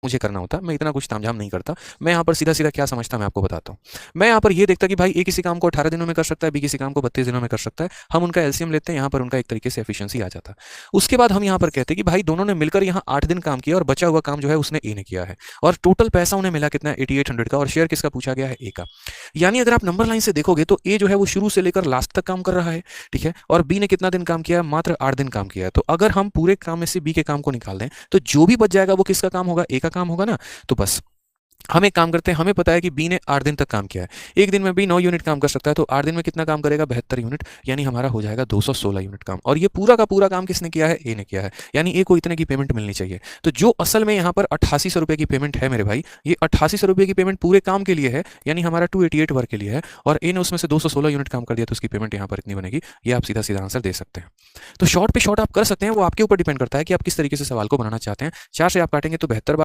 मुझे करना होता, मैं इतना कुछ तामझाम नहीं करता। मैं यहाँ पर सीधा-सीधा क्या समझता मैं आपको बताता हूँ। मैं यहाँ पर ये देखता कि भाई ए किसी काम को 18 दिनों में कर सकता है, बी किसी काम को 32 दिनों में कर सकता है। हम उनका एलसीएम लेते हैं, यहाँ पर उनका एक तरीके से एफिशिएंसी आ जाता है। उसके बाद हम यहाँ पर कहते हैं कि भाई दोनों ने मिलकर यहाँ 8 दिन काम किया और बचा हुआ काम जो है उसने ए ने किया है और टोटल पैसा उन्हें मिला कितना 8800 का और शेयर किसका पूछा गया है ए का। यानी अगर आप नंबर लाइन से देखोगे तो ए जो है वो शुरू से लेकर लास्ट तक काम कर रहा है, ठीक है, और बी ने कितना दिन काम किया है, मात्र 8 दिन काम किया है। तो अगर हम पूरे काम में से बी के काम को निकाल दें तो जो भी बच जाएगा वो किसका काम होगा, ए का काम होगा ना। तो बस हम एक काम करते हैं, हमें पता है कि बी ने 8 दिन तक काम किया है। एक दिन में बी 9 यूनिट काम कर सकता है, तो 8 दिन में कितना काम करेगा, 72 यूनिट, यानी हमारा हो जाएगा 216 यूनिट काम। और ये पूरा का पूरा काम किसने किया है, ए ने किया है। यानी ए को इतने की पेमेंट मिलनी चाहिए। तो जो असल में यहाँ पर 8800 रुपये की पेमेंट है मेरे भाई, ये 8800 रुपये की पेमेंट पूरे काम के लिए है, यानी हमारा 288 वर्क के लिए है, और ए ने उसमें से 216 यूनिट काम कर दिया, तो उसकी पेमेंट यहाँ पर इतनी बनेगी। ये आप सीधा सीधा आंसर दे सकते हैं। तो शॉर्ट पे शॉर्ट आप कर सकते हैं, वो आपके ऊपर डिपेंड करता है कि आप किस तरीके से सवाल को बनाना चाहते हैं। 4 से आप काटेंगे तो 72 बार